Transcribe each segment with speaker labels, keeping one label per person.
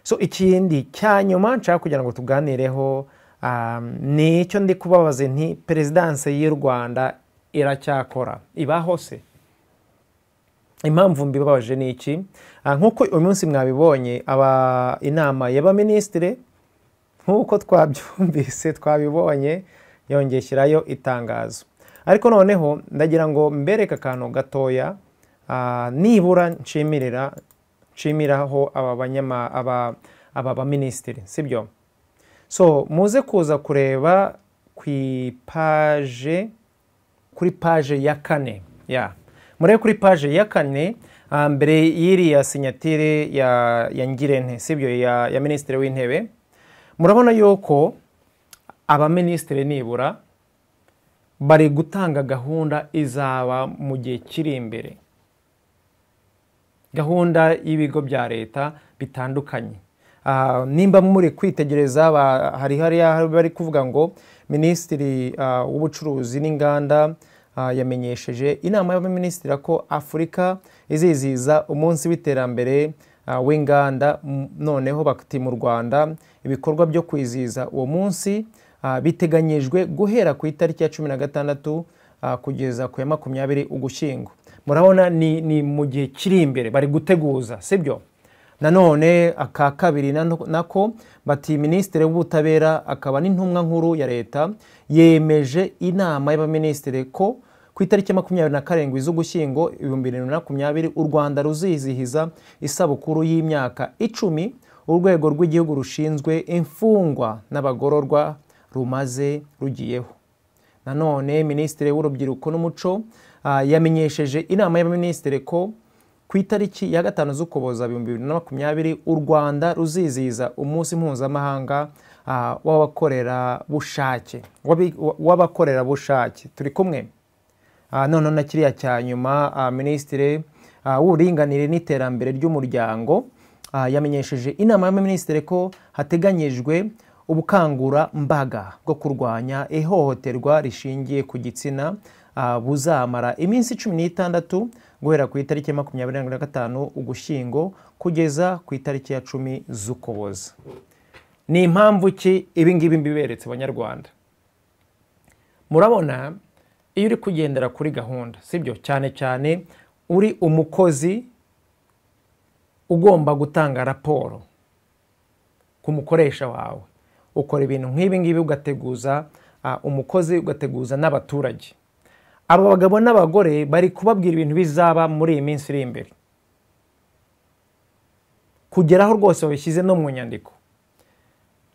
Speaker 1: So ikindi cyanyuma nshaka kugira ngo tuganireho ni icyo ndi kubabaza nti Perezidanse y'u Rwanda iracyakora ibaho se? Impamvu mbibabaje ni iki? Nkuko uyu munsi mwabibonye inama y'abaminisitiri nkuko twabyumvise twabibonye yongeshyirayo itangazo, ariko noneho ndagira ngo mbereke akantu gatoya nibura nshimiraho aba baminisitiri, sibyo? So muze kuza kureba kuri page ya 4 murebe kuri page ya 4 mbere y'iriya sinyatire ya Ngirente, sibyo, ya minisitiri w'intebe. Murabona yuko abaminisitiri nibura bari gutanga gahunda izaba mu gihe kiri imbere, gahunda y'ibigo bya leta bitandukanye. Nimba muri kwitegereza hari bari kuvuga ngo minisitiri w'ubucuruzi n'inganda yamenyesheje inama y'abaminisitiri ko Afurika iziziza umunsi w'iterambere w'inganda, noneho bakati mu Rwanda ibikorwa byo kwiziza uwo munsi biteganyijwe guhera ku itariki ya 16 kugeza ku ya 20 Ugushyingo. Murabona ni mu gihe kiri imbere bari guteguza, sibyo? Nanone aka kabiri nako bati minisitiri w'ubutabera akaba n'intumwa nkuru ya leta yemeje inama y'abaminisitiri ko ku itariki ya 27 z'Ugushyingo 2020 u Rwanda ruzizihiza isabukuru y'imyaka 10 urwego rw'igihugu rushinzwe imfungwa n'abagororwa rumaze rugiyeho. Nanone minisitiri w'urubyiruko n'umuco yamenyesheje inama y'abaminisitiri ko ku itariki ya 5 z'Ukuboza 2020 u Rwanda ruzizihiza umunsi mpuzamahanga w'abakorerabushake. Turi kumwe? None na kiriya cyanyuma minisitiri w'uburinganire n'iterambere ry'umuryango yamenyesheje inama y'abaminisitiri ko hateganyijwe ubukangurambaga bwo kurwanya ihohoterwa rishingiye ku gitsina buzamara iminsi 16 guhera ku itariki ya 25 Ugushyingo kugeza ku itariki ya 10 z'Ukuboza. Ni impamvu ki ibi ngibi mbiberetse abanyarwanda? Murabona iyo uri kugendera kuri gahunda, sibyo, cyane cyane uri umukozi ugomba gutanga raporo ku mukoresha wawe, ukora ibintu nk'ibi ngibi ugateguza umukozi, ugateguza n'abaturage. Abo bagabo n'abagore bari kubabwira ibintu bizaba muri iyi minsi iri imbere, kugeraho rwose babishyize no mu nyandiko.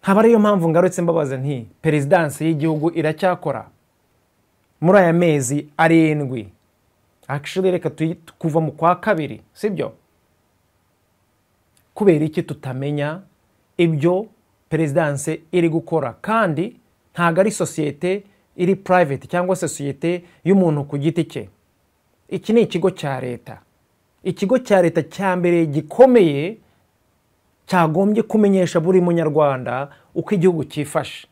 Speaker 1: Nkaba ariyo mpamvu ngarutse mbabaza nti Perezidanse y'igihugu iracyakora muri aya mezi 7. Actually reka kuva mu kwa 2, sibyo? Kubera iki tutamenya ibyo Perezidanse iri gukora? Kandi ntago ari sosiyete iri private cyangwa sosiyete y'umuntu ku giti cye. Iki ni ikigo cya leta. Ikigo cya leta cya mbere gikomeye cyagombye kumenyesha buri munyarwanda uko igihugu cyifashe.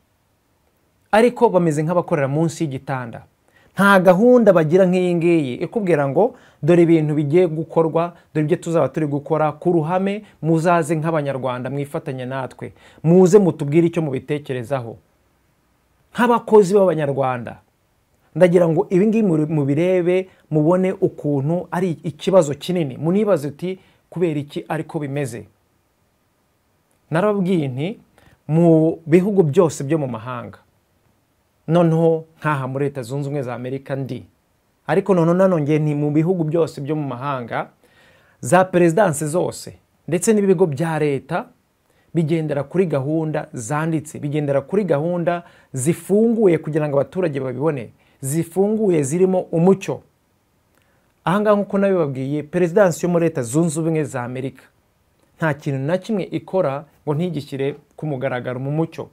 Speaker 1: Ariko bameze nk'abakorera munsi y'igitanda. Nta gahunda bagira nk'iyi ngiyi ikubwira ngo dore ibintu bigiye gukorwa, dore ibyo tuzaba turi gukora ku ruhame, muzaze nk'abanyarwanda mwifatanye natwe, muze mutubwire icyo mubitekerezaho nk'abakozi b'abanyarwanda. Ndagira ngo ibi ngibi mubirebe mubone ukuntu ari ikibazo kinini, munibaze uti kubera iki ariko bimeze. Narababwiye nti mu bihugu byose byo mu mahanga, noneho nkaha muri Leta Zunze Ubumwe za Amerika ariko nanongeye nti mu bihugu byose byo mu mahanga, za Perezidanse zose ndetse n'ibigo bya leta bigendera kuri gahunda zanditse, bigendera kuri gahunda zifunguye kugira ngo abaturage babibone, zifunguye zirimo umucyo. Ahangaha nkuko nabibabwiye, Perezidanse yo muri Leta Zunze Ubumwe za Amerika nta kintu na kimwe ikora ngo ntigishyire ku mugaragaro mu mucyo.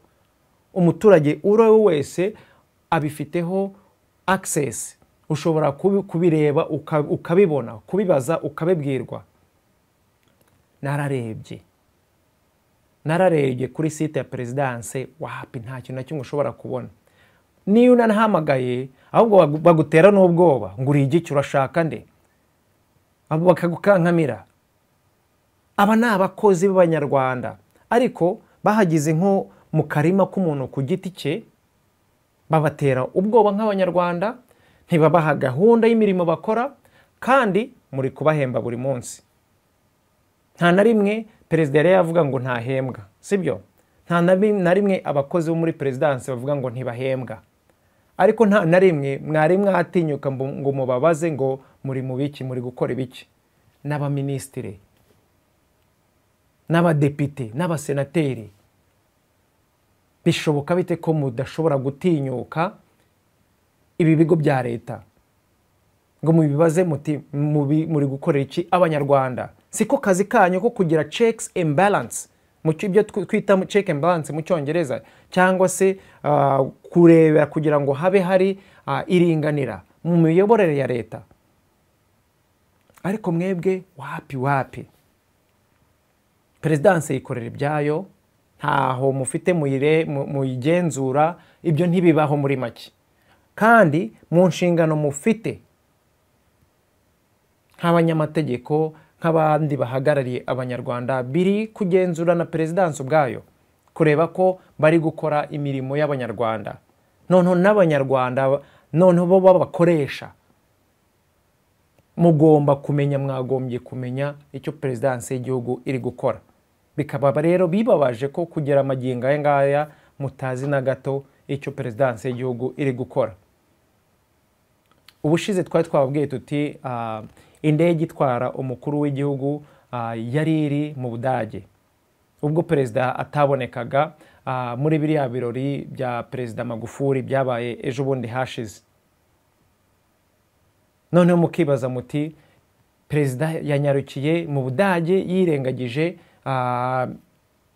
Speaker 1: Umuturage uri wese abifiteho access, ushobora kubireba ukabibona, kubibaza ukabibwirwa. Nararebye kuri site ya Perezidanse, wapi nta kintu na kimwe ushobora kubona. Niyo unanahamagaye ahubwo bagutera n'ubwoba ngo uri igiki, urashaka nde? Abo bakagukankamira. Aba ni abakozi b'abanyarwanda, ariko bahagize nko mu karima k'umuntu ku giti cye, babatera ubwoba nk'abanyarwanda, ntibabaha gahunda y'imirimo bakora, kandi muri kubahemba buri munsi. Nta na rimwe perezida yari yavuga ngo ntahembwa, sibyo? Nta na rimwe abakozi bo muri perezidanse bavuga ngo ntibahembwa, ariko nta na rimwe mwari mwatinyuka ngo mubabaze ngo muri mu biki, muri gukora ibiki. N'abaminisitiri, n'abadepite, n'abasenateri, bishoboka bite ko mudashobora gutinyuka ibi bigo bya leta ngo mubibaze muti muri gukorera iki abanyarwanda? Siko kazi kanyu ko kugira checks and balance, mu cyo twita check and balance mu cyongereza, cyangwa se kurebera kugira ngo habe hari iringanira mu miyoborere ya leta. Ariko mwebwe wapi perezidanse yikorera ibyayo, ntaho mufite muyigenzura, ibyo ntibibaho muri make. Kandi mu nshingano mufite nk'abanyamategeko, nk'abandi bahagarariye abanyarwanda, biri kugenzura na perezidanse ubwayo, kureba ko bari gukora imirimo y'abanyarwanda, noneho n'abanyarwanda noneho bo babakoresha. Mugomba kumenya, mwagombye kumenya icyo perezidanse y'igihugu iri gukora. Bikaba rero bibabaje ko kugera amagingo aya ngaya mutazi na gato icyo perezidanse y'igihugu iri gukora. Ubushize twari twababwiye tuti indege itwara umukuru w'igihugu yari iri mu Budage, ubwo perezida atabonekaga muri biriya birori bya perezida Magufuli byabaye ejo bundi hashize. Noneho mukibaza muti perezida yanyarukiye mu Budage yirengagije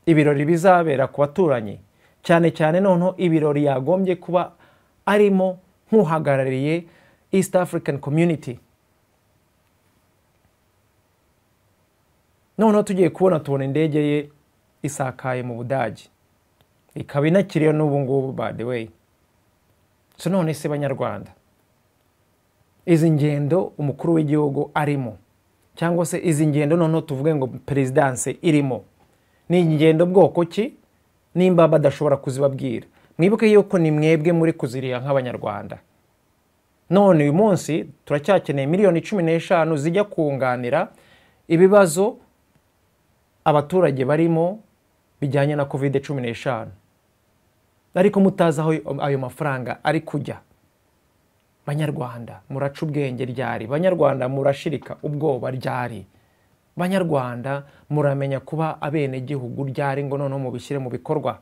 Speaker 1: ibirori bizabera ku baturanyi, cyane cyane noneho ibirori yagombye kuba arimo nk'uhagarariye East African Community. Noneho tugiye tubona indege ye isakaye mu Budage, ikaba inakiriye n'ubu ngubu, by the way. So none se banyarwanda, izi ngendo umukuru w'igihugu arimo, cyangwa se izi ngendo noneho tuvuge ngo perezidanse irimo, ni ingendo bwoko ki? Nimba badashobora kuzibabwira, mwibuke yuko ni mwebwe muri kuziriya nk'abanyarwanda. None uyu munsi turacyakeneye miliyoni 15 zijya kunganira ibibazo abaturage barimo bijyanye na COVID-19, ariko mutazi aho ayo mafaranga ari kujya. Banyarwanda muraca ubwenge ryari? Banyarwanda murashirika ubwoba ryari? Banyarwanda muramenya kuba abene gihugu ryari ngo noneho mubishyire mu bikorwa?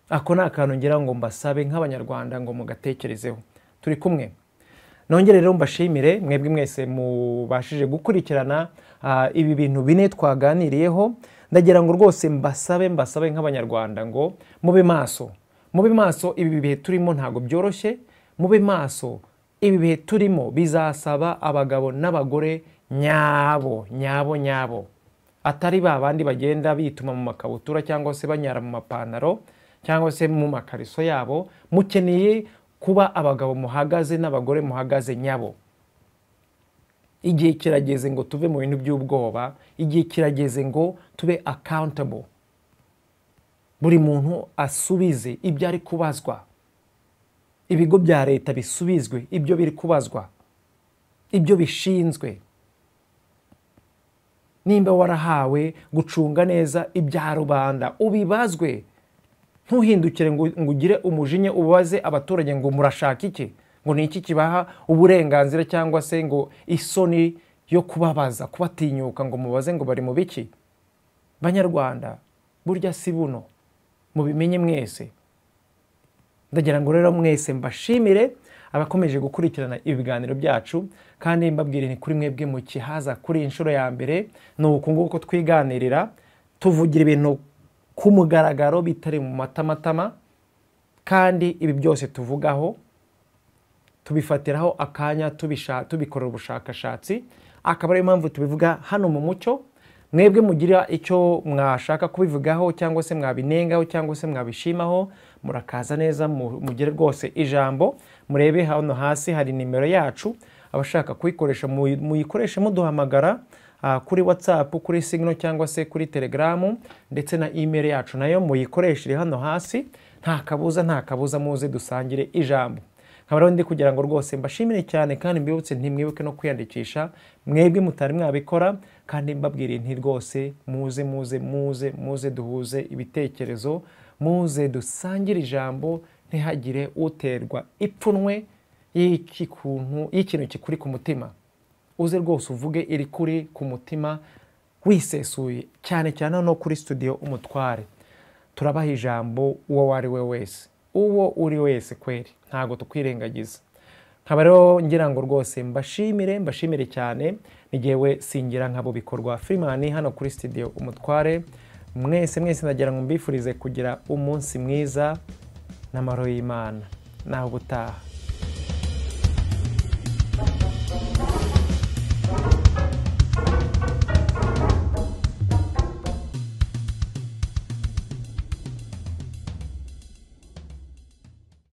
Speaker 1: Ako nakantu ngira ngo mbasabe nk'abanyarwanda ngo mugatekerezeho. Turi kumwe. Nongere rero mbashimire mwebwe mwese mubashije gukurikirana ibi bintu bine twaganiriyeho. Ndagira ngo rwose mbasabe nk'abanyarwanda ngo mube maso. Mube maso, ibi bihe turimo ntago byoroshye. Mube maso, ibi bihe turimo bizasaba abagabo n'abagore nyabo. Atari babandi bagenda bituma mu makabutura cyangwa se banyara mu mapantaro cyangwa se mu makariso yabo. Mukeneye kuba abagabo muhagaze n'abagore muhagaze nyabo. Igihe kirageze ngo tuve mu bintu by'ubwoba, igihe kirageze ngo tube accountable. Buri muntu asubize ibyo ari kubazwa. Ibigo bya leta bisubizwe ibyo biri kubazwa, ibyo bishinzwe. Nimba warahawe gucunga neza ibya rubanda, ubibazwe. Ntuhindukire ngo ugire umujinya ubaze abaturage ngo murashaka iki, ngo ni iki kibaha uburenganzira cyangwa se ngo isoni yo kubabaza, kubatinyuka ngo mubaze ngo bari mu biki. Banyarwanda burya si buno, mubimenye mwese. Ndagira ngo rero mwese mbashimire abakomeje gukurikirana ibiganiro byacu, kandi mbabwire ni kuri mwebwe mu kihaza kuri inshuro ya mbere. Nuko nguko twiganirira, tuvugira ibintu ku mugaragaro bitari mu matamatama, kandi ibi byose tuvugaho tubifatiraho akanya tubikorera ubushakashatsi, akaba ariyo mpamvu tubivuga hano mu mucyo. Mwebwe mugira icyo mwashaka kubivugaho cyangwa se mwabinengaho cyangwa se mwabishimaho, murakaza neza mugire rwose ijambo. Murebe hano hasi hari nimero yacu, abashaka kuyikoresha muyikoreshe muduhamagara. kuri WhatsApp, kuri Signal cyangwa se kuri Telegram, ndetse na email yacu nayo muyikoreshere hano hasi. Nta kabuza muze dusangire ijambo. Nkaba ndi kugira ngo rwose mbashimire cyane kandi mbibutse ntimwibuke no kwiyandikisha mwebwe mutari mwabikora, kandi mbabwire nti rwose muze duhuze ibitekerezo, muze dusangire ijambo, ntihagire uterwa ipfunwe y'ikintu kikuri ku mutima. Uze rwose uvuge iri kuri ku mutima wisesuye, cyane cyane no kuri Studio Umutware. Turabaha ijambo uwo ari we wese, uwo uri wese kweri, ntago tukwirengagiza. Nkaba rero ngira ngo rwose mbashimire cyane. Nigewe singira nkabo bikorwa Freeman hano kuri Studio Umutware. Mwese nagira ngo mbifurize kugira umunsi mwiza n'amahoro y'Imana. Naho ubutaha.